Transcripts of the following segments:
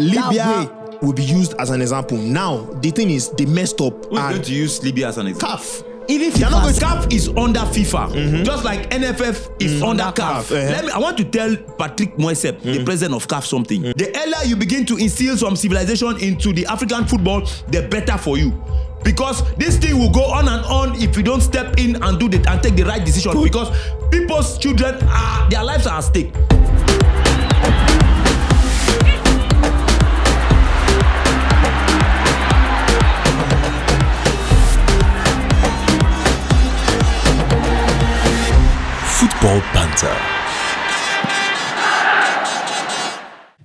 Libya will be used as an example. Now, the thing is, they messed up. Who's going to use Libya as an example? CAF. Even CAF is under FIFA, just like NFF is under CAF. I want to tell Patrick Moisep, the president of CAF, something. The earlier you begin to instill some civilization into the African football, the better for you. Because this thing will go on and on if you don't step in and and take the right decision. Because people's children, their lives are at stake. Football Banter.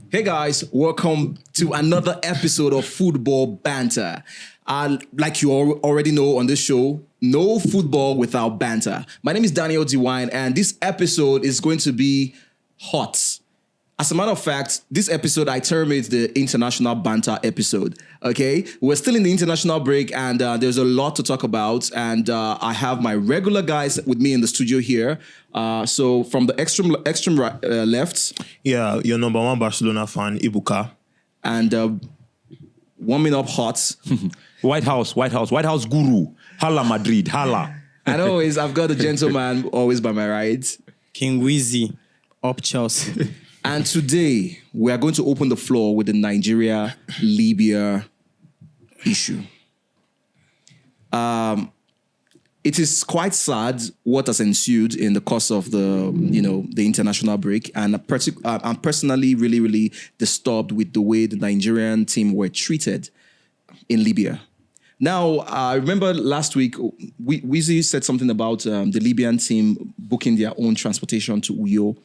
Hey guys, welcome to another episode of Football Banter. Like you already know on this show, no football without banter. My name is Daniel DeWine, and this episode is going to be hot. As a matter of fact, this episode, I term it the International Banter episode, okay? We're still in the international break, and there's a lot to talk about, and I have my regular guys with me in the studio here. So from the extreme left... Yeah, your number one Barcelona fan, Ibuka. And warming up hot... White House guru. Hala Madrid, hala. And always, I've got a gentleman always by my right. King Wheezy, up Chelsea. And today, we are going to open the floor with the Nigeria-Libya issue. It is quite sad what has ensued in the course of the international break. And I'm personally really, really disturbed with the way the Nigerian team were treated in Libya. Now, I remember last week, Wheezy said something about the Libyan team booking their own transportation to Uyo.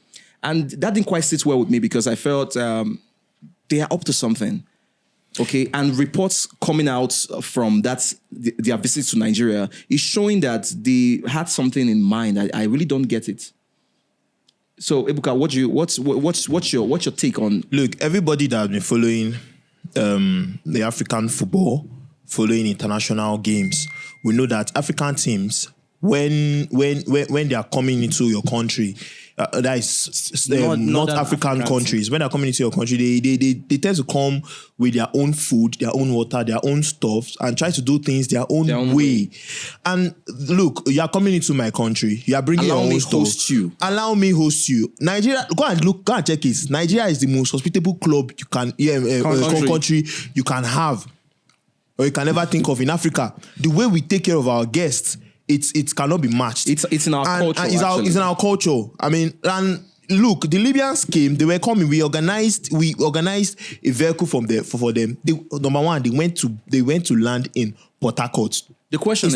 And that didn't quite sit well with me because I felt they are up to something, okay? And reports coming out from their visit to Nigeria is showing that they had something in mind. I really don't get it. So, Ebuka, what's your take on? Look, everybody that has been following the African football, following international games, we know that African teams, when they are coming into your country, that is North African countries. When they're coming into your country, they tend to come with their own food, their own water, their own stuff, and try to do things their own way. And look, you are coming into my country. You are bringing your own stuff. Allow me host you. Nigeria, go and check it. Nigeria is the most hospitable club you can country you can have, or you can ever think of in Africa. The way we take care of our guests, it cannot be matched. It's in our culture. It's in our culture. I mean, and look, the Libyans came. They were coming. We organized a vehicle for them. Number one, they went to land in Port Harcourt. The question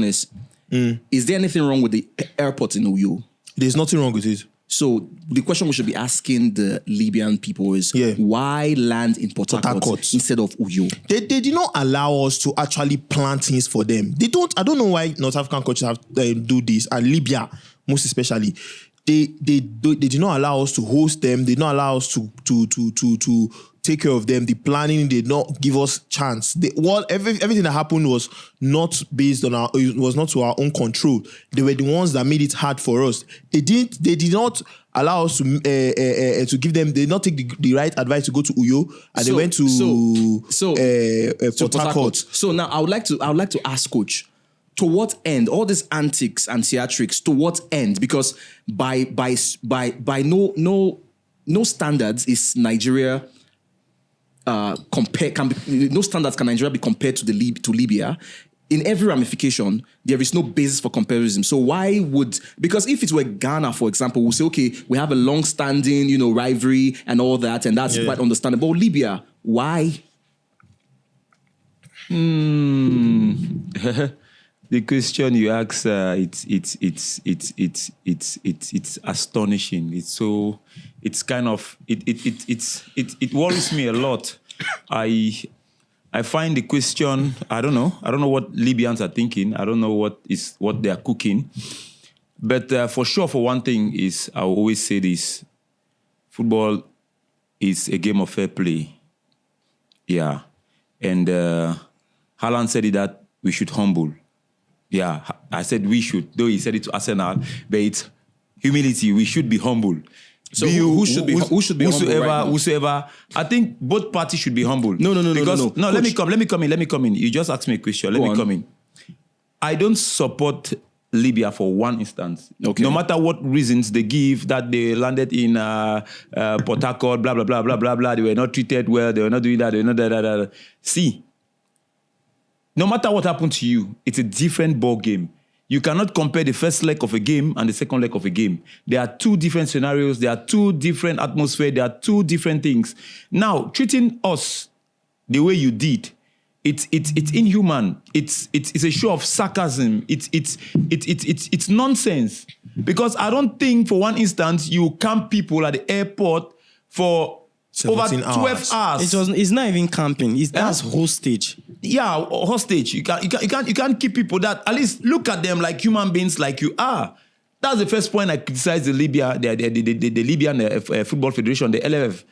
is, is there anything wrong with the airport in Uyo? There's nothing wrong with it. So the question we should be asking the Libyan people is, why land in Port Harcourt instead of Uyo? They did not allow us to actually plan things for them. They don't. I don't know why North African countries have do this, and Libya most especially. They did not allow us to host them. They did not allow us to take care of them. The planning did not give us chance. Everything that happened was not based on it was not to our own control. They were the ones that made it hard for us. They did not allow us to give them. They did not take the right advice to go to Uyo, and they went to Port Harcourt. So now I would like to ask Coach, to what end all these antics and theatrics? To what end? Because by no standards is Nigeria. No standards can Nigeria be compared to Libya. In every ramification, there is no basis for comparison. So because if it were Ghana, for example, we'll say, okay, we have a long-standing, rivalry and all that, and that's quite understandable. But Libya, why? The question you ask, it's astonishing. It worries me a lot. I find the question, I don't know what Libyans are thinking. I don't know what they are cooking. But for sure, for one thing is, I will always say this: football is a game of fair play. Yeah, and Haaland said it that we should humble. Yeah, I said we should, though he said it to Arsenal, but it's humility. We should be humble. So who should be humble right now? Whosoever. I think both parties should be humble. No. Let me come in. You just asked me a question. Let me come in. I don't support Libya for one instance. Okay. No matter what reasons they give that they landed in Port Harcourt, blah, blah, blah, blah, blah, blah. They were not treated well. They were not doing that. They were not that. See, no matter what happened to you, it's a different ball game. You cannot compare the first leg of a game and the second leg of a game. There are two different scenarios. There are two different atmospheres. There are two different things. Now, treating us the way you did, it's inhuman. It's a show of sarcasm. It's nonsense. Because I don't think for one instance you camp people at the airport for over 12 hours. It's not even camping. That's hostage. Yeah, hostage. You can't keep people that, at least look at them like human beings like you are. That's the first point I criticize the Libyan Football Federation, the LFF.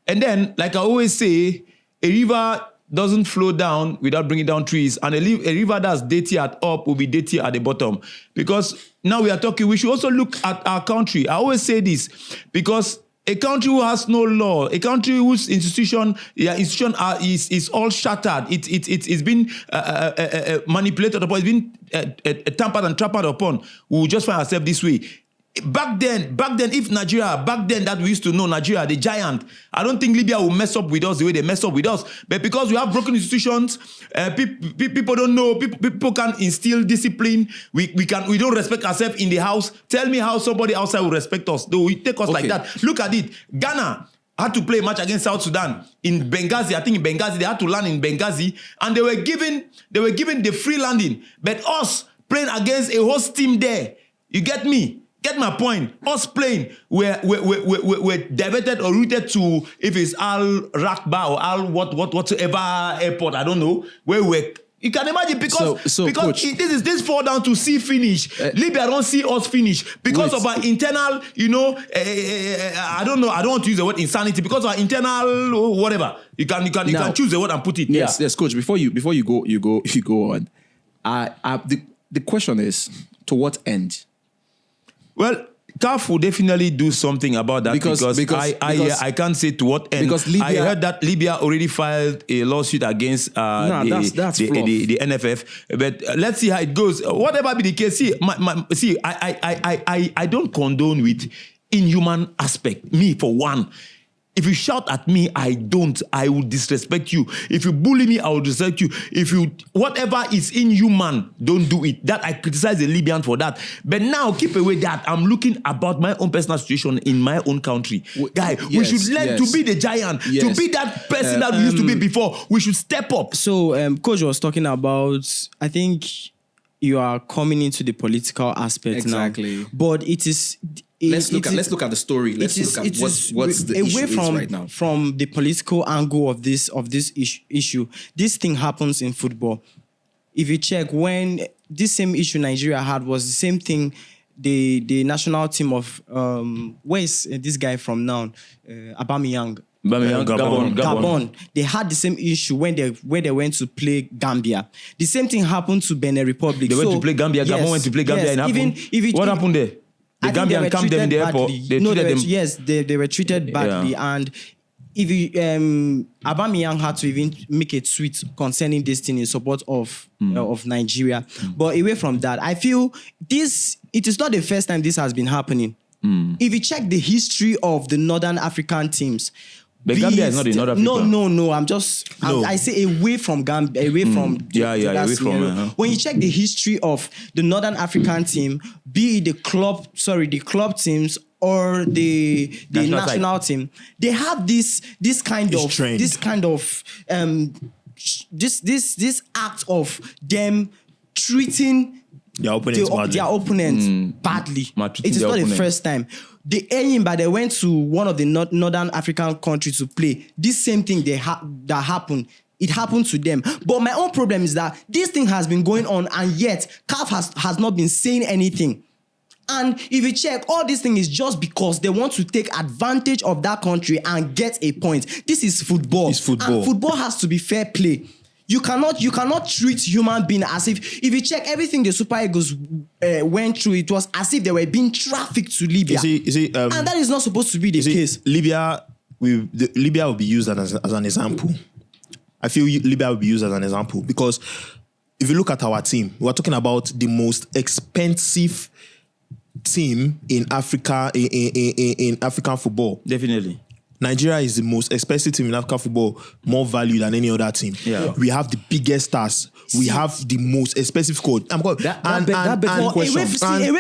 And then, like I always say, a river doesn't flow down without bringing down trees, and a river that's dirty at up will be dirty at the bottom. Because now we are talking, we should also look at our country. I always say this because a country who has no law, a country whose institution is all shattered. It's been manipulated upon. It's been tampered and trampled upon. We will just find ourselves this way. Back then, if Nigeria, that we used to know Nigeria, the giant, I don't think Libya will mess up with us the way they mess up with us. But because we have broken institutions, people don't know, people can't instill discipline. We don't respect ourselves in the house. Tell me how somebody outside will respect us. They will take us like that. Look at it. Ghana had to play a match against South Sudan in Benghazi. I think in Benghazi, they had to land in Benghazi, and they were given the free landing. But us playing against a host team there, you get me? Get my point. Us playing, we're diverted or routed to, if it's Al Rakba or Al whatsoever airport, I don't know, where you can imagine because Coach, this fall down to see finish. Libya don't see us finish because of our internal, I don't know. I don't want to use the word insanity because of our internal whatever. You can choose the word and put it. Yes, Coach. Before you go on, the question is, to what end? Well, CAF will definitely do something about that because I can't say to what end. Because Libya, I heard that Libya already filed a lawsuit against the NFF. But let's see how it goes. Whatever be the case, I don't condone with inhuman aspect. Me for one. If you shout at me, I will disrespect you. If you bully me, I will disrespect you. Whatever is inhuman, don't do it. That I criticize the Libyan for that. But now, keep away that. I'm looking about my own personal situation in my own country. We should learn to be the giant, to be that person that we used to be before. We should step up. So, Coach was talking about, I think you are coming into the political aspect now. But it is... Let's look at the story. Let's look at what's the issue is right now. From the political angle of this issue, this thing happens in football. If you check, when this same issue Nigeria had was the same thing, the national team of where is this guy from now? Aubameyang. Gabon. They had the same issue when they went to play Gambia. The same thing happened to Benin Republic. They went to play Gambia. Yes, Gabon went to play Gambia. What happened there? The Gambian camped them in the airport. They were treated badly, and if Aubameyang had to even make a tweet concerning this thing in support of Nigeria. But away from that, I feel it is not the first time this has been happening. If you check the history of the Northern African teams, but Gambia is not in North Africa. No. I say away from Gambia, away from away from. When you check the history of the Northern African team, be it the club teams or the national team, they have this kind of act of them treating their opponents badly. It is not the first time. The Enyimba, they went to one of the Northern African countries to play. This same thing that happened. It happened to them. But my own problem is that this thing has been going on, and yet CAF has not been saying anything. And if you check, all this thing is just because they want to take advantage of that country and get a point. This is football. It's football. And football has to be fair play. You cannot treat human being as if you check everything the Super Eagles went through, it was as if they were being trafficked to Libya. You see, and that is not supposed to be the case. Libya will be used as an example. I feel Libya will be used as an example because if you look at our team, we're talking about the most expensive team in Africa in African football. Definitely. Nigeria is the most expensive team in African football, more value than any other team. Yeah. We have the biggest stars. We have the most expensive squad. Away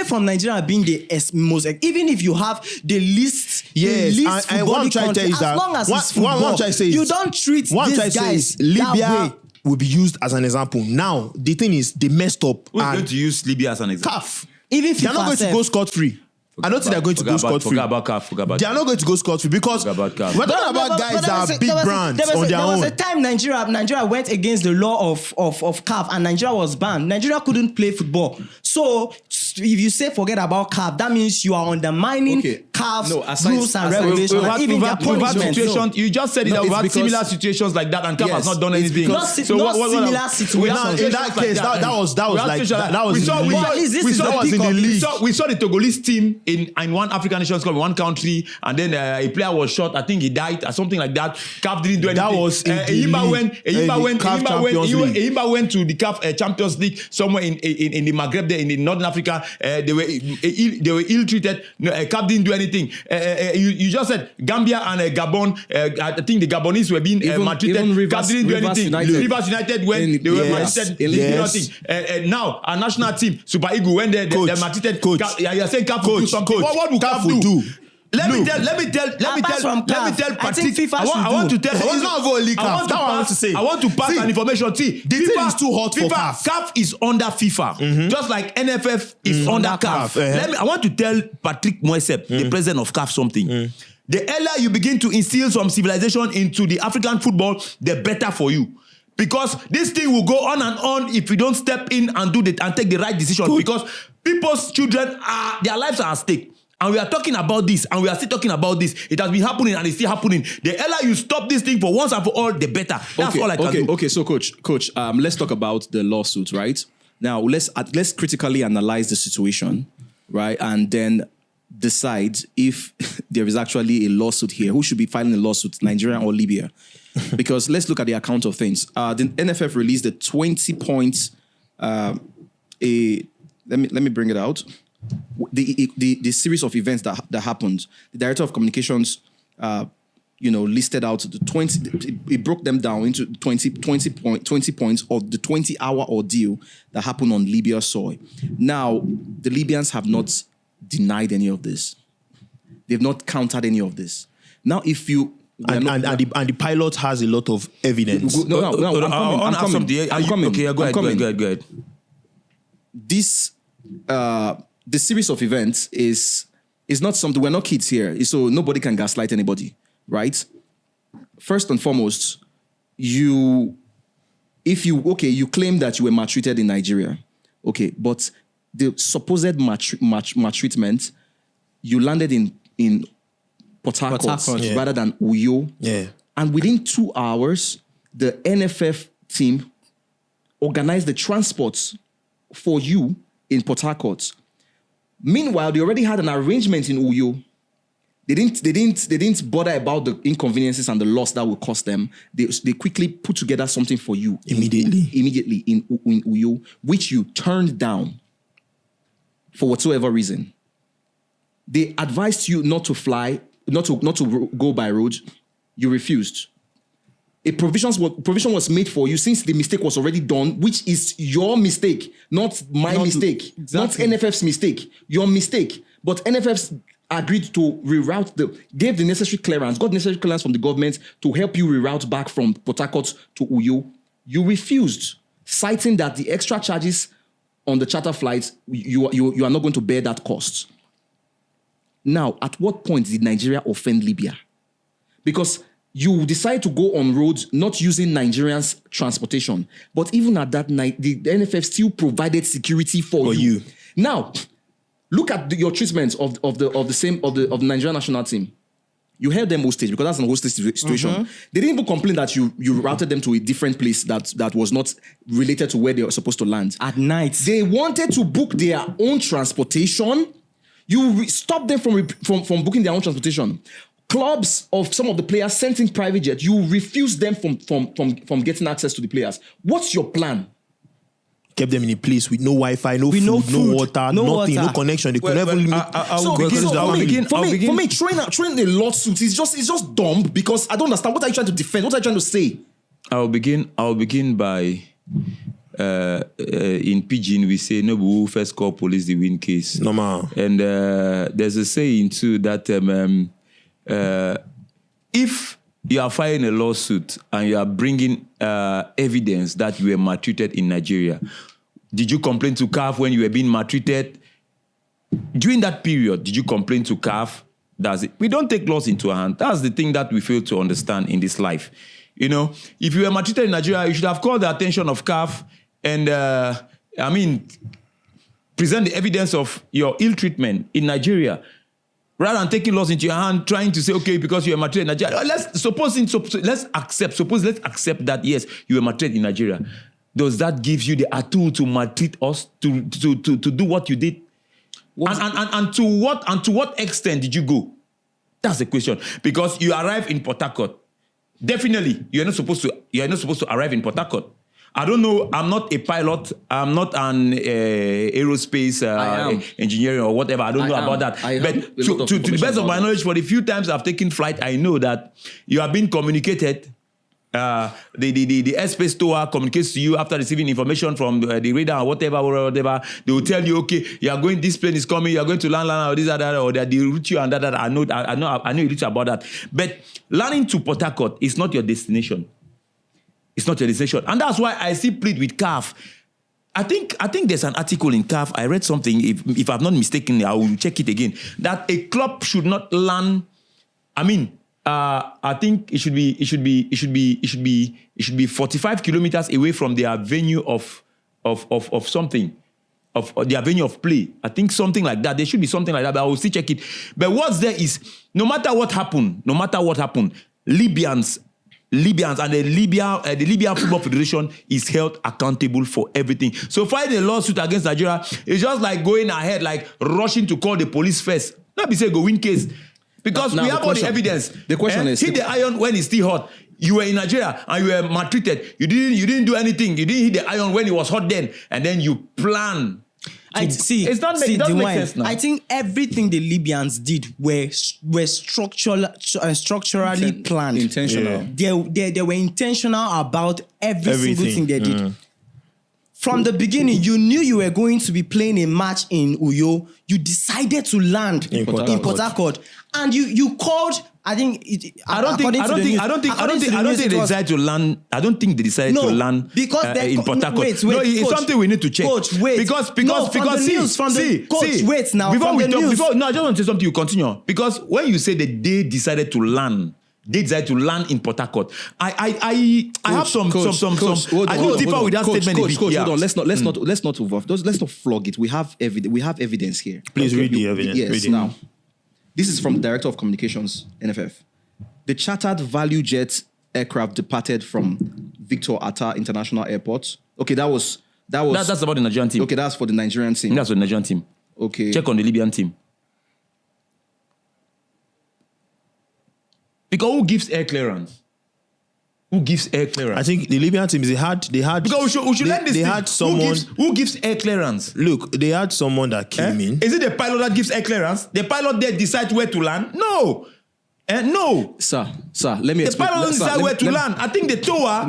from Nigeria being the most, even if you have the least, and what I'm trying to tell you is that you don't treat these guys Libya will be used as an example. Now the thing is, they messed up. Who's going to use Libya as an example? CAF. Even they're not going to go scot-free. I don't think they're going to go scot-free. Forget about CAF. They are not going to go scot-free because we're talking about guys that are big brands on their own. There was a time Nigeria went against the law of CAF and Nigeria was banned. Nigeria couldn't play football. So if you say forget about CAF, that means you are undermining CAF's rules and regulations. Even their punishment. You just said we've had similar situations like that and CAF has not done anything. Not similar situations. In that case, that was in the league. We saw the Togolese team in one African Nations Cup in one country, and then a player was shot. I think he died or something like that. CAF didn't do anything. That was Eyimba went to the CAF Champions League somewhere in the Maghreb there in Northern Africa. They were ill-treated. CAF didn't do anything. You just said Gambia and Gabon. I think the Gabonese were being maltreated. CAF didn't do anything. Rivers United when they were maltreated, they did nothing. Now our national team, Super Eagles, when they're maltreated, you're saying CAF will do something. What will CAF do? Let me tell Patrick. I want to tell. It's not only CAF. I want to pass an information. See, the thing is too hot for CAF. CAF is under FIFA, just like NFF is under CAF. I want to tell Patrick Moisep, the president of CAF, something. The earlier you begin to instill some civilization into the African football, the better for you. Because this thing will go on and on if you don't step in and take the right decision. Because people's children their lives are at stake. And we are talking about this, and we are still talking about this. It has been happening, and it's still happening. The earlier you stop this thing for once and for all, the better. That's all I can do. Okay, so coach, let's talk about the lawsuit, right? Now, let's critically analyze the situation, right? And then decide if there is actually a lawsuit here. Who should be filing a lawsuit, Nigeria or Libya? Because let's look at the account of things. The NFF released a 20 points. Let me bring it out. The series of events that happened. The director of communications, listed out the 20. It broke them down into 20 points of the 20-hour ordeal that happened on Libya soil. Now, the Libyans have not denied any of this. They've not countered any of this. Now, if you and the pilot has a lot of evidence. I'm coming. Okay, go ahead. The series of events is not something. We're not kids here, so nobody can gaslight anybody, right? First and foremost, you claim that you were maltreated in Nigeria, okay, but the supposed maltreatment, you landed in Port Harcourt rather than Uyo. Yeah. And within 2 hours, the NFF team organized the transports for you in Port Harcourt. Meanwhile, they already had an arrangement in Uyo. They didn't bother about the inconveniences and the loss that will cost them. They quickly put together something for you immediately in Uyo, which you turned down for whatsoever reason. They advised you not to fly, not to go by road. You refused. A provision was made for you since the mistake was already done, which is your mistake, not my mistake, exactly. Not NFF's mistake, your mistake. But NFF agreed to gave the necessary clearance, got necessary clearance from the government to help you reroute back from Port Harcourt to Uyo. You refused, citing that the extra charges on the charter flights, you are not going to bear that cost. Now, at what point did Nigeria offend Libya? Because you decide to go on roads not using Nigerians' transportation. But even at that night, the NFF still provided security for you. Now, look at your treatment of the Nigerian national team. You held them hostage because that's an hostage situation. They didn't even complain that you routed them to a different place that was not related to where they were supposed to land. At night. They wanted to book their own transportation. You stopped them from booking their own transportation. Clubs of some of the players sent in private jets. You refused them from getting access to the players. What's your plan? Kept them in a place with no Wi-Fi, no food, no water, nothing, no connection. They couldn't even. For me, throwing a lawsuit is just dumb because I don't understand. What are you trying to defend? What are you trying to say? I'll begin by in Pidgin we say no who first call police the win case. No man. And there's a saying too that if you are filing a lawsuit and you are bringing evidence that you were maltreated in Nigeria, did you complain to CAF when you were being maltreated? During that period, did you complain to CAF? That's it. We don't take laws into our hand. That's the thing that we fail to understand in this life. You know, if you were maltreated in Nigeria, you should have called the attention of CAF and, present the evidence of your ill treatment in Nigeria. Rather than taking laws into your hand, trying to say, okay, because you were maltreated in Nigeria, let's accept that, yes, you were maltreated in Nigeria. Does that give you the tool to maltreat us, to do what you did? And to what extent did you go? That's the question. Because you arrive in Port Harcourt. Definitely, you're not supposed to arrive in Port Harcourt. I don't know. I'm not a pilot. I'm not an aerospace engineering or whatever. I don't know about that. But to the best of my knowledge, for the few times I've taken flight, I know that you have been communicated. The airspace tower communicates to you after receiving information from the radar or whatever. They will tell you, okay, you are going. This plane is coming. You are going to land or this, that, or that. They route you and that. I know you reach about that. But landing to Port Harcourt is not your destination. It's not your decision. And that's why I still plead with CAF. I think there's an article in CAF. I read something, if I'm not mistaken, I will check it again, that a club should not land. I think it should be 45 kilometers away from their venue of something, of their venue of play. I think something like that. There should be something like that, but I will still check it. But what's there is, no matter what happened, Libyans and the Libyan Football Federation is held accountable for everything. So filing a lawsuit against Nigeria is just like going ahead, like rushing to call the police first. Not be say go win case. Because we have all the evidence. The question is, hit the iron when it's still hot. You were in Nigeria and you were maltreated. You didn't do anything. You didn't hit the iron when it was hot then. And then you plan. It doesn't make sense now. I think everything the Libyans did were structurally planned. Intentional. Yeah. They were intentional about everything. Single thing they did. From the beginning, you knew you were going to be playing a match in Uyo. You decided to land in Port Harcourt. And you called. I don't think they decided to land. I don't think they decided to land in Port Harcourt. Wait, it's coach, something we need to check. Coach, wait. Because I just want to say something. You continue because when you say that they decided to land in Port Harcourt. I have some. I go deeper with that statement. Coach, hold on. Let's not overflow. Let's not flog it. We have evidence here. Please read the evidence. Yes. Now, this is from Director of Communications, NFF. The chartered value jet aircraft departed from Victor Atta International Airport. Okay, that's about the Nigerian team. Okay, that's for the Nigerian team. That's for the Nigerian team. Okay. Check on the Libyan team. Because who gives air clearance? I think the Libyan teams they had because we should let this. They had someone who gives air clearance. Look, they had someone that came in. Is it the pilot that gives air clearance? The pilot there decides where to land? No. No. Sir, let me explain. The pilot doesn't decide where to land. I think the tower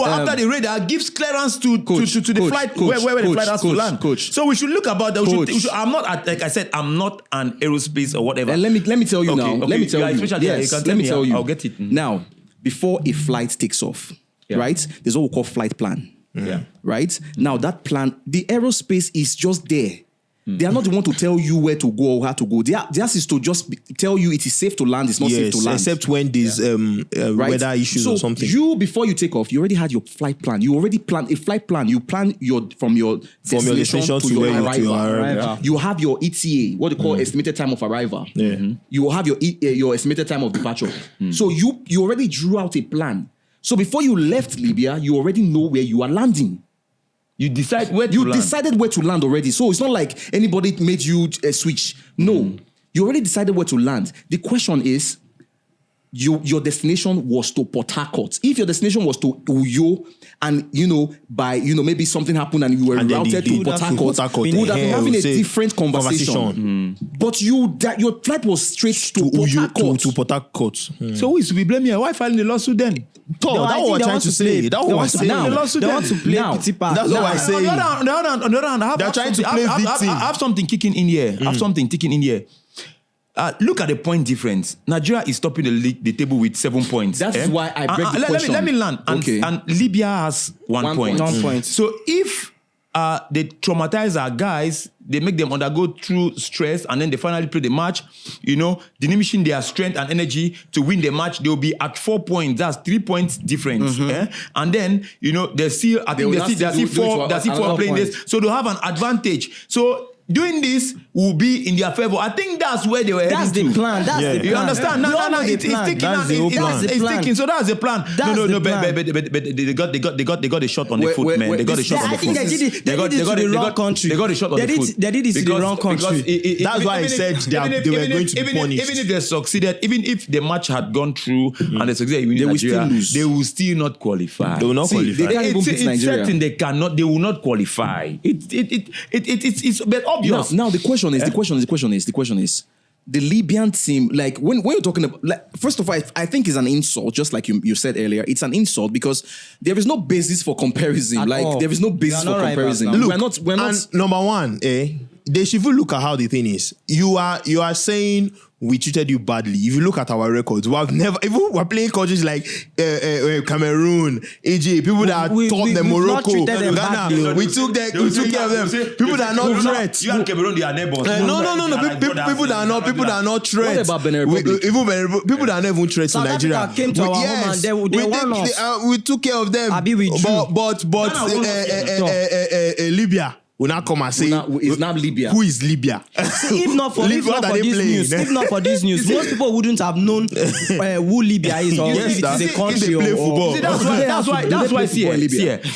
after the radar gives clearance to the flight where the flight has to land. Coach. So we should look about that. I'm not, like I said, I'm not an aerospace or whatever. And let me tell you now. Okay. Let me tell you. Yes, let me tell you. I'll get it. Now, before a flight takes off, right? There's what we call flight plan. Yeah. Right? Now that plan, the aerospace is just there. They are not the one to tell you where to go or how to go. Theirs is to just tell you it is safe to land, it's not safe to land. Except when there's weather issues or something. You, before you take off, you already had your flight plan. You already planned a flight plan. You plan from your destination to your arrival. You have your ETA, what they call estimated time of arrival. You will have your estimated time of departure. So you already drew out a plan. So before you left Libya, you already know where you are landing. You decide where to land. Decided where to land already. So it's not like anybody made you switch. No. You already decided where to land. The question is, your destination was to Port Harcourt. If your destination was to Uyo, and maybe something happened and you were routed to Port Harcourt, we would have been having a different conversation. But your flight was straight to Port Harcourt. To Port Harcourt. So who is to be blamed here? Why filing the lawsuit then? That's what we're trying to say. That's what we're saying. They want to play pity part. That's what I'm saying. They're trying to play victim. I have something kicking in here. Look at the point difference. Nigeria is topping the table with 7 points. That's why I break the question. Let me land. And Libya has 1 point. 1 point. So if they traumatize our guys, they make them undergo through stress, and then they finally play the match, diminishing their strength and energy to win the match, they'll be at 4 points. That's 3 points difference. And then, they still four playing this. So they'll have an advantage. So doing this will be in their favor. I think that's where they were heading to. That's the plan. You understand? No. It's sticking. So that's the plan. But they got a shot on the foot, man. They got a shot on the foot. I think they did it to the wrong country. They got a shot on the foot. They did it to the wrong country. That's why I said they were going to be punished. Even if they succeeded, even if the match had gone through and they succeeded in Nigeria, they will still not qualify. They will not qualify. They can't even beat Nigeria. It's certain they will not qualify. It's but obvious. Now the question is the Libyan team, like when you're talking about, first of all, I think it's an insult, just like you said earlier. It's an insult because there is no basis for comparison. There is no basis for comparison. Look, we're not. Number one, they should even look at how the thing is. You are saying we treated you badly. If you look at our records, we're playing countries like Cameroon, Egypt, people that taught them Morocco, Ghana. We took care of them. People that are not threats. You and Cameroon, they are neighbors. No. People that are not threats. What about Benin Republic? People that are not even threats to Nigeria. Africa came to our home and they won us. We took care of them. But Libya will not come and say it's not Libya. Who is Libya? If not for this news, most people wouldn't have known who Libya is or if it is a country or that's why. See,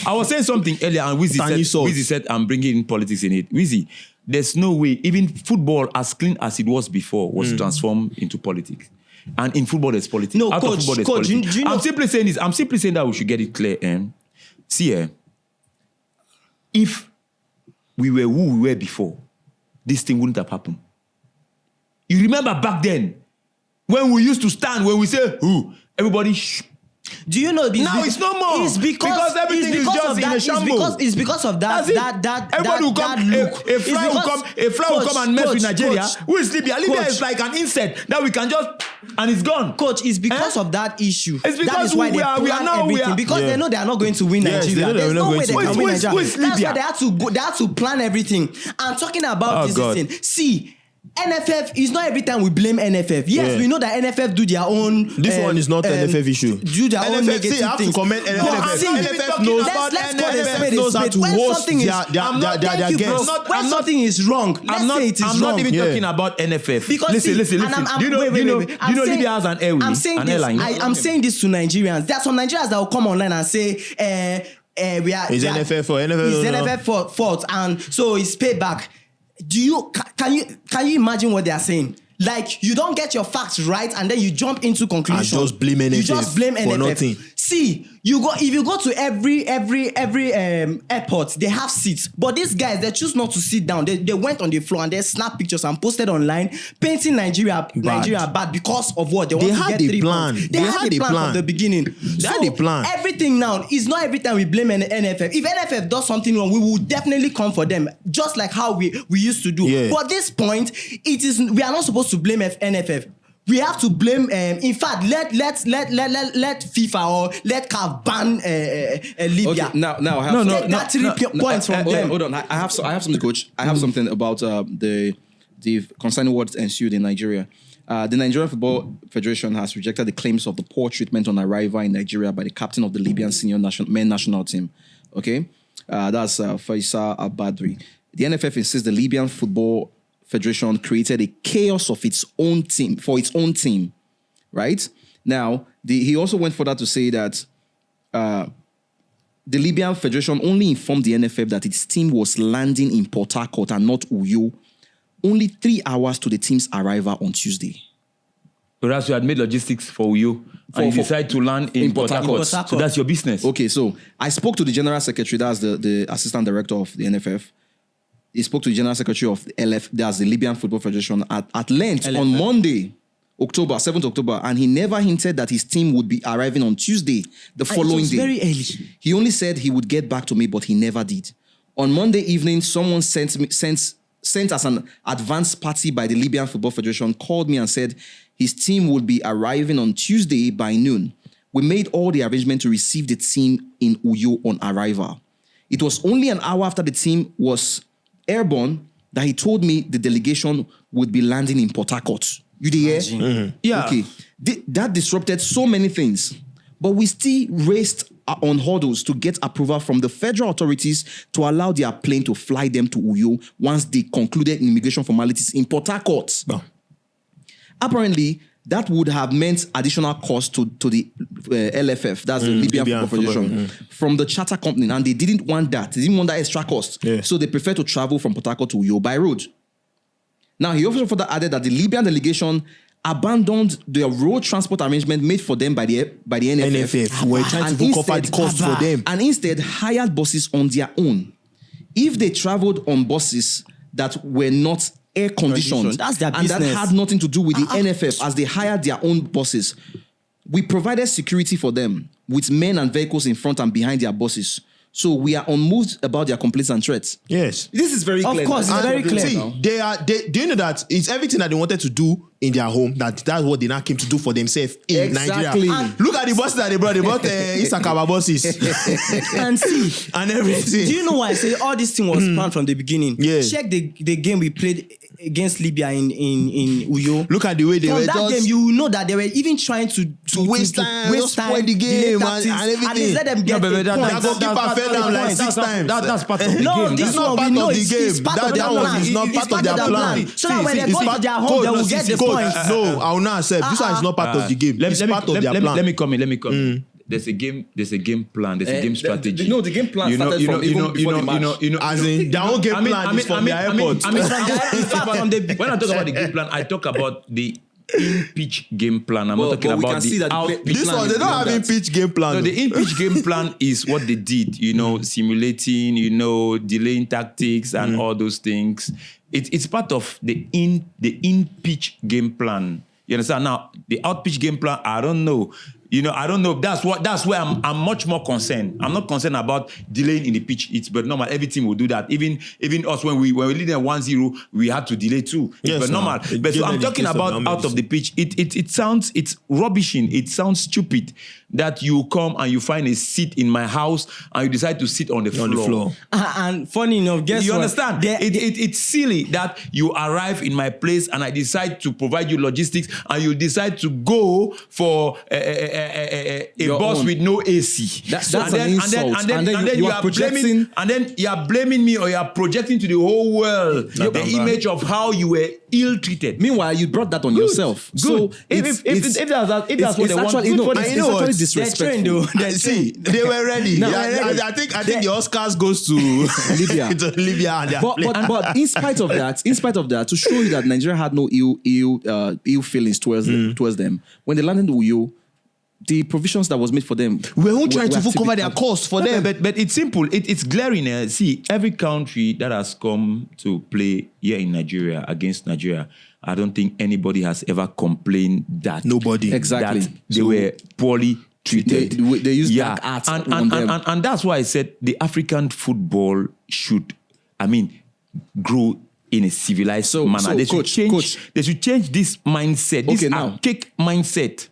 I was saying something earlier and Wizzy said I'm bringing in politics in it. Wizzy, there's no way even football, as clean as it was before, was transformed into politics. And in football, there's politics. No, Out coach, of football, there's coach, politics. do you know? I'm simply saying this. I'm simply saying that we should get it clear. See, if we were who we were before, this thing wouldn't have happened. You remember back then, when we used to stand, when we say, who? Everybody, shh. Do you know? Now it's no more. It's because everything is just in a shambles. It's because of that. Everybody will come. A fly will come and mess with Nigeria. Who is Libya? Libya is like an insect that we can just and it's gone. Coach, it's because of that issue. It's because that is why they plan everything. Because they know they are not going to win Nigeria. There's no way they can win Nigeria. That's why they had to plan everything. And talking about this thing. See. NFF is not every time we blame NFF. Yes, we know that NFF do their own. This one is not NFF issue. Do their own negative have things. To comment NFF knows about NFF knows how to host their guests. When something is wrong, let's say it is wrong. I'm not even talking about NFF. Because listen. Do you know Libya has an airway? I'm saying this to Nigerians. There are some Nigerians that will come online and say, is NFF fault, and so it's payback. Can you imagine what they are saying? Like, you don't get your facts right and then you jump into conclusions. And just blame NFF. You just blame NFF. For nothing. See, if you go to every airport, they have seats. But these guys, they choose not to sit down. They went on the floor and they snapped pictures and posted online, painting Nigeria bad because of what? They want to get 3 points. They had a plan from the beginning. They had a plan. Everything now is not every time we blame NFF. If NFF does something wrong, we will definitely come for them, just like how we used to do. Yeah. But at this point, we are not supposed to blame NFF. we have to blame. In fact, let FIFA or let CAF ban Libya. Okay, now I have that 3 points from them. Hold on, I have something, coach. I have something about the concerning what ensued in Nigeria. The Nigerian Football Federation has rejected the claims of the poor treatment on arrival in Nigeria by the captain of the Libyan senior men national team. Okay, that's Faisal Al-Badri. The NFF insists the Libyan Football Federation created a chaos of its own team for its own team. Right now, he also went further to say that the Libyan Federation only informed the NFF that its team was landing in Port Harcourt and not Uyo, only 3 hours to the team's arrival on Tuesday. Whereas you had made logistics for you and you decide to land in Port Harcourt. So that's your business. Okay, so I spoke to the General Secretary, that's the Assistant Director of the NFF. He spoke to the General Secretary of the LF, that's the Libyan Football Federation, at length on Monday, 7th October, and he never hinted that his team would be arriving on Tuesday, the following day. Very early. He only said he would get back to me, but he never did. On Monday evening, someone sent as an advance party by the Libyan Football Federation called me and said his team would be arriving on Tuesday by noon. We made all the arrangements to receive the team in Uyo on arrival. It was only an hour after the team was airborne that he told me the delegation would be landing in Port Harcourt. You did hear? Mm-hmm. Yeah. Okay. That disrupted so many things. But we still raced on hurdles to get approval from the federal authorities to allow their plane to fly them to Uyo once they concluded immigration formalities in Port Harcourt. Oh. Apparently, that would have meant additional cost to the LFF, that's the Libyan Football Federation, from the charter company, and they didn't want that. They didn't want that extra cost. Yeah. So they preferred to travel from Port Harcourt to Uyo by road. Now, he also further added that the Libyan delegation abandoned the road transport arrangement made for them by the NFF. We're trying to cover the cost for them. And instead hired buses on their own. If they traveled on buses that were not air conditioned, that's their business. And that had nothing to do with the NFF as they hired their own buses, we provided security for them with men and vehicles in front and behind their buses. So we are unmoved about their complaints and threats. Yes. This is very clear. Of course, it's very clear. See, do you know that it's everything that they wanted to do in their home, that's what they now came to do for themselves in Nigeria. And look at the buses that they brought. They brought Isakaba buses. And see. And everything. Do you know why I say all this thing was planned from the beginning? Yeah. Check the game we played against Libya in Uyo. Look at the way they were that just... game, you know that they were even trying to waste time, spoil the game and everything. And they let them get that goalkeeper fell down like 6 times. That's part of the game. No, this one we know it's part of their plan. It's not part of their plan. So that when they go to their home, they will get the points. No, I will not accept. This one is not part of the game. It's part of their plan. Let me come in. There's a game plan. There's a game strategy. The game plan started from even before the match. As in, their own game plan is from their airport. When I talk about the game plan, I talk about the in-pitch game plan. I'm not talking about the out-pitch. This one, they don't have in-pitch game plan. No, the in-pitch game plan is what they did, simulating, delaying tactics and all those things. It's part of the in-pitch game plan. You understand? Now, the out-pitch game plan, I don't know. I don't know. That's where I'm much more concerned. I'm not concerned about delaying in the pitch. It's but normal. Every team will do that. Even us when we lead them 1-0, we had to delay too. Yes, but normal. But so I'm talking about out of the pitch. It sounds rubbishing. It sounds stupid that you come and you find a seat in my house and you decide to sit on the floor. And funny enough, guess you what? Understand? It's silly that you arrive in my place and I decide to provide you logistics and you decide to go for a bus own. With no AC. That's an insult. And then you are projecting, and then you are blaming me or you are projecting to the whole world the image of how you were ill-treated. Meanwhile, you brought that on yourself. Good. So if that's what they want, it's actually disrespectful. See, they were ready. I think the Oscars goes to Libya. to Libya and but in spite of that, to show you that Nigeria had no ill feelings towards them, when they landed in Uyo, the provisions that was made for them, we won't try to cover their costs for them. But it's simple. It's glaring. See, every country that has come to play here in Nigeria against Nigeria, I don't think anybody has ever complained that nobody exactly that they were poorly treated. They use dark arts on them. And that's why I said the African football should, grow in a civilized manner. They should change this mindset, this archaic mindset.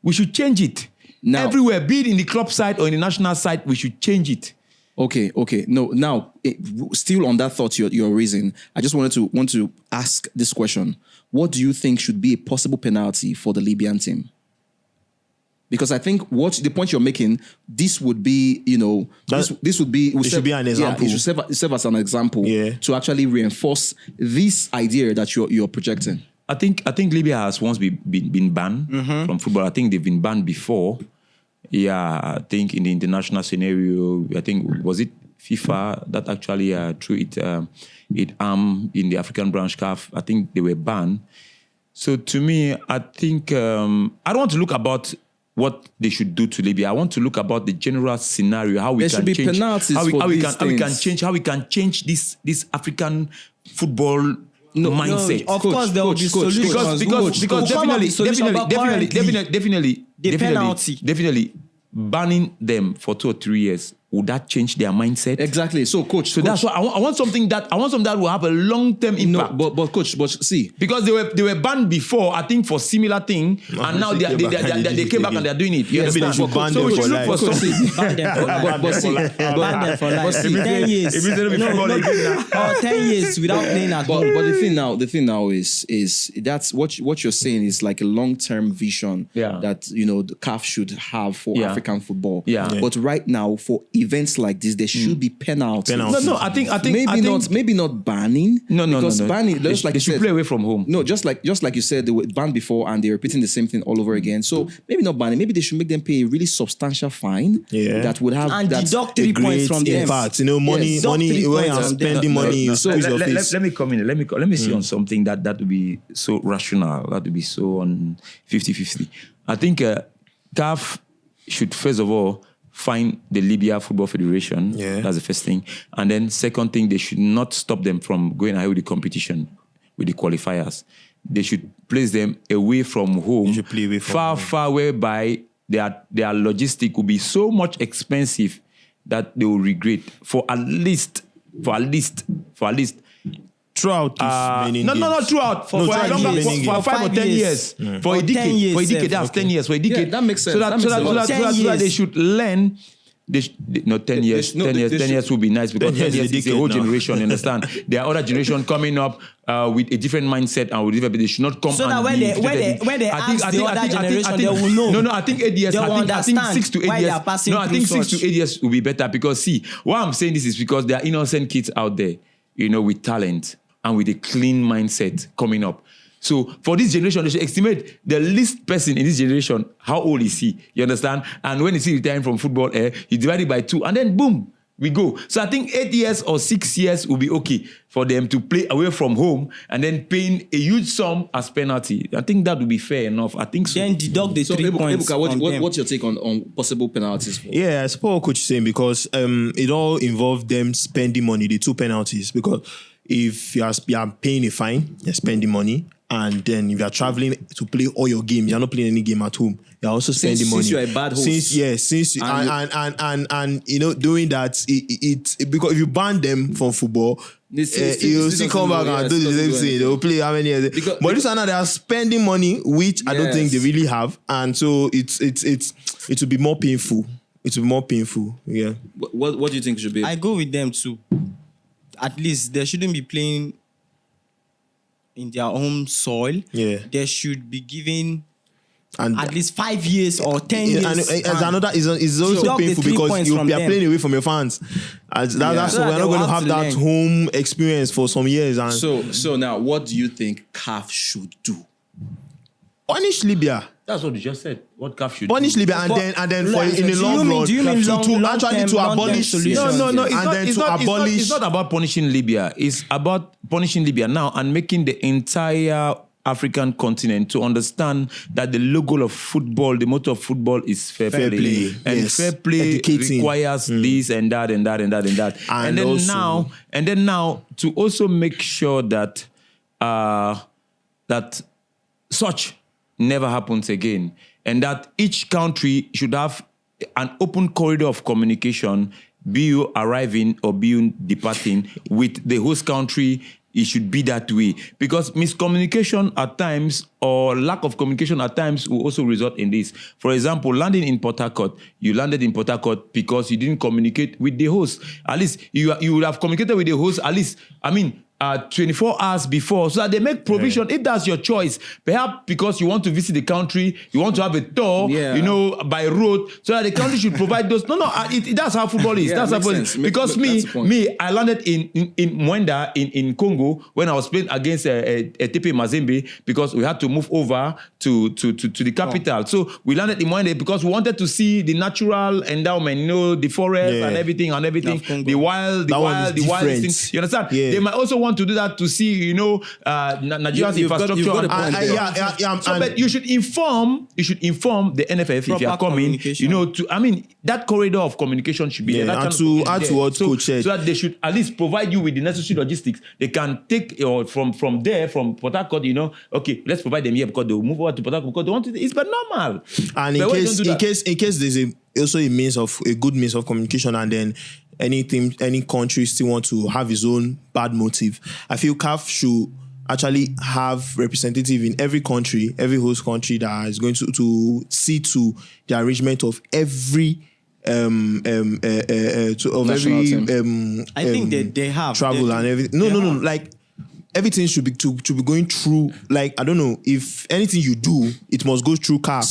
We should change it. Now, everywhere, be it in the club side or in the national side, we should change it. Okay. No, now, still on that thought you're raising, I just want to ask this question. What do you think should be a possible penalty for the Libyan team? Because I think the point you're making, this would be, this would be... It should be an example. Yeah, it should serve as an example to actually reinforce this idea that you're projecting. I think Libya has once been banned from football. I think they've been banned before. Yeah, I think in the international scenario, I think, was it FIFA that actually threw it in the African branch CAF? I think they were banned. So to me, I think, I don't want to look about what they should do to Libya. I want to look about the general scenario, how we can change, how we can change this African football mindset. Of course, there will be solutions. Because definitely banning them for 2 or 3 years, would that change their mindset? Exactly. So, coach. That's why I want something that will have a long-term impact. No, but coach, see, because they were banned before, I think, for similar thing, and now they came back and they're doing it. You understand? So we should look for something. Ban them for life. 10 years. 10 years without playing at home. But the thing now is that's what you're saying is like a long-term vision that the CAF should have for African football. Yeah. But right now, for events like this, there should be penalties. No, I think maybe not banning. No. Because banning, just like they should play away from home. No, just like you said, they were banned before and they're repeating the same thing all over again. So maybe not banning. Maybe they should make them pay a really substantial fine that would have and deduct 3 points from them. Impact. Money when I'm spending money. So let me come in. Let me see on something that would be so rational. That would be so on 50-50. I think CAF should first of all find the Libya Football Federation. Yeah. That's the first thing. And then second thing, they should not stop them from going ahead with the competition, with the qualifiers. They should place them away from home. They should play away from far, whereby their logistic will be so much expensive that they will regret for at least throughout this many not throughout. For 5 or 10 years. For a decade, that's 10 years. For a decade. That makes sense. So that they should learn. 10 years would be nice because 10 years is a whole generation, you understand? There are other generation coming up with a different mindset and with different, they should not come. So that when they ask the other generation, they will know. No, I think 8 years. I think 6 to 8 years. I think 6 to 8 years will be better because see, why I'm saying this is because there are innocent kids out there, with talent and with a clean mindset coming up. So for this generation, they should estimate the least person in this generation, how old is he? You understand? And when is he retiring from football, he divided by 2, and then boom, we go. So I think 8 years or 6 years will be okay for them to play away from home and then paying a huge sum as penalty. I think that would be fair enough. I think so. Then deduct the 3 points. Ebuka, what's your take on possible penalties? Yeah, I suppose what coach is saying because it all involved them spending money, the 2 penalties. Because if you are paying a fine, you're spending money. And then if you're traveling to play all your games, you're not playing any game at home. You're also spending money. Since you're a bad host. And doing that, it's because if you ban them from football, you'll still come back and do the same thing. They'll play how many years? But this one now, they are spending money, which I don't think they really have. And so it will be more painful. It will be more painful. Yeah. What do you think should be? I go with them too. At least they shouldn't be playing in their own soil. Yeah. They should be given and at least 5 years or 10 years. And another is also painful because you are playing away from your fans. That's so we're not going to have that home experience for some years. And so now, what do you think CAF should do? Punish Libya. That's what you just said. What CAF should punish Libya and then for in the long run to abolish No. It's not about punishing Libya. It's about punishing Libya now and making the entire African continent to understand that the logo of football, the motto of football is fair play. And fair play requires this and that and that and that and that. And then now to also make sure that that such never happens again, and that each country should have an open corridor of communication, be you arriving or be you departing, with the host country it should be that way. Because miscommunication at times or lack of communication at times will also result in this. For example, landing in Port Harcourt, you landed in Port Harcourt because you didn't communicate with the host. At least you would have communicated with the host, at least, 24 hours before, so that they make provision. If that's your choice, perhaps because you want to visit the country, you want to have a tour, by road, so that the country should provide those. That's how football is. That's how football is. Because I landed in Mwenda in Congo when I was playing against TP Mazembe because we had to move over to the capital. So we landed in Mwenda because we wanted to see the natural endowment, the forest and everything, the wild things. You understand? Yeah. They might also want to do that to see, Nigeria's infrastructure. But you should inform the NFF if you are coming, that corridor of communication should be there. Add to what Coach said. So that they should at least provide you with the necessary logistics. They can take from there, from Port Harcourt, okay, let's provide them here because they will move over to Port Harcourt because they want to. It's but normal. And in case there's also a good means of communication, and then any country still want to have its own bad motive, I feel CAF should actually have representative in every country, every host country that is going to see to the arrangement of every I think they have travel and everything. No, like everything should be going through. Like I don't know, if anything you do, it must go through CAF.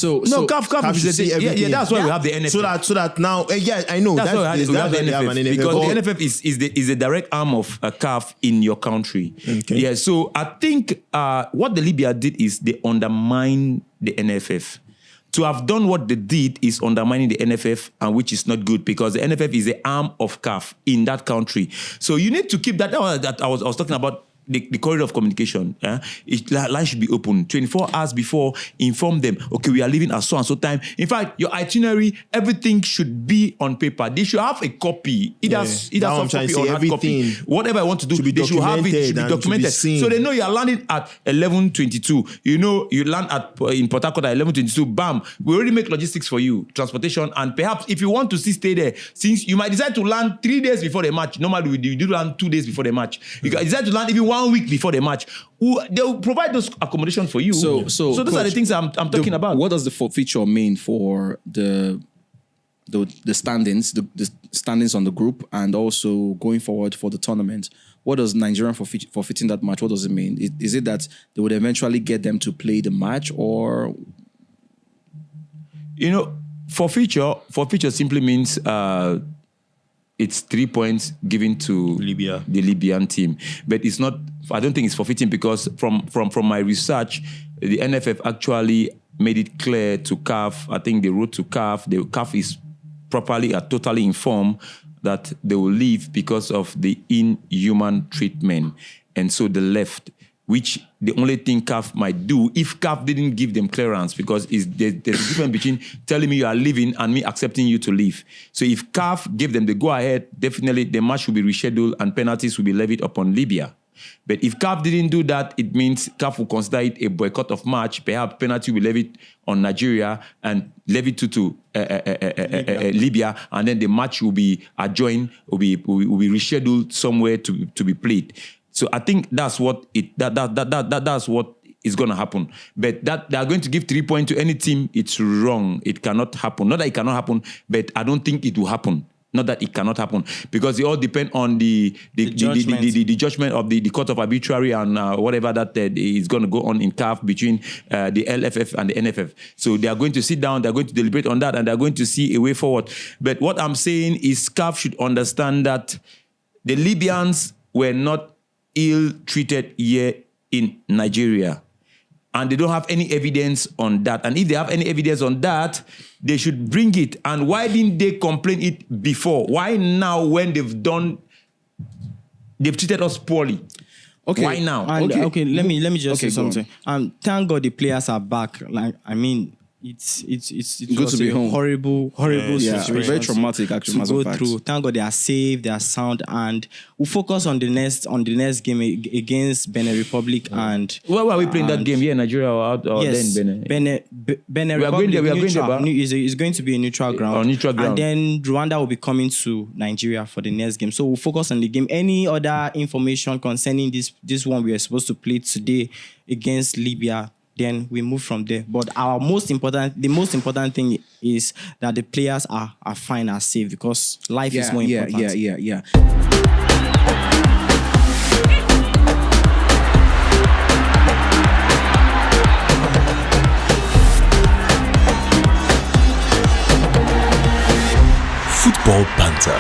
CAF should see everything. That's why we have the NFF. So that now, I know that's why we have the NFF, because the NFF is the direct arm of CAF in your country. Okay. Yeah. So I think what the Libya did is they undermined the NFF. To have done what they did is undermining the NFF, and which is not good because the NFF is the arm of CAF in that country. So you need to keep that. That I was talking about. The corridor of communication, line should be open 24 hours before. Inform them, okay, we are leaving at so and so time. In fact, your itinerary, everything should be on paper. They should have a copy, either soft copy or hard copy. Whatever I want to do, they should have it. It should be documented, so they know you are landing at 11:22. You land in Port Harcourt at 11:22. Bam, we already make logistics for you, transportation, and perhaps if you want to stay there, since you might decide to land 3 days before the match. Normally we do land 2 days before the match. You can decide to land even 1 week before the match. They will provide those accommodations for you. So those Coach, are the things I'm talking about. What does the forfeiture mean for the standings, the standings on the group, and also going forward for the tournament? What does Nigeria forfeiting that match? What does it mean? Is it that they would eventually get them to play the match, or forfeiture simply means it's 3 points given to the Libyan team. But it's not, I don't think it's forfeiting because from my research, the NFF actually made it clear to CAF. I think they wrote to CAF. The CAF is properly totally informed that they will leave because of the inhuman treatment. And so they left, which the only thing CAF might do if CAF didn't give them clearance, because there's a difference between telling me you are leaving and me accepting you to leave. So if CAF gave them the go-ahead, definitely the match will be rescheduled and penalties will be levied upon Libya. But if CAF didn't do that, it means CAF will consider it a boycott of match. Perhaps penalty will be levied on Nigeria and levied to Libya, and then the match will be adjourned, will be rescheduled somewhere to be played. So I think that's what that's what is going to happen. But that they are going to give 3 points to any team, it's wrong. It cannot happen. Not that it cannot happen, but I don't think it will happen. Not that it cannot happen, because it all depends on the judgment of the Court of Arbitrary and whatever that is going to go on in CAF between the LFF and the NFF. So they are going to sit down, they are going to deliberate on that, and they are going to see a way forward. But what I'm saying is CAF should understand that the Libyans were not ill-treated here in Nigeria. And they don't have any evidence on that. And if they have any evidence on that, they should bring it. And why didn't they complain it before? Why now when they've treated us poorly? Okay. Why now? And, okay, let me just say something. Thank God the players are back. Like, I mean, it Good was to be a home. horrible situation. Very traumatic, actually. To matter of go fact. through. Thank God they are safe, they are sound, and we'll focus on the next game against Benin Republic and. Where were we playing that game? Here in Nigeria or out or Yes, then Benin? Benin We are going Republic. there, we are going neutral. there, It's going to be a neutral ground. On neutral ground. And then Rwanda will be coming to Nigeria for the next game. So we'll focus on the game. Any other information concerning this one we are supposed to play today against Libya, then we move from there. But the most important thing is that the players are fine, are safe, because life is more important. Yeah. Football Banter.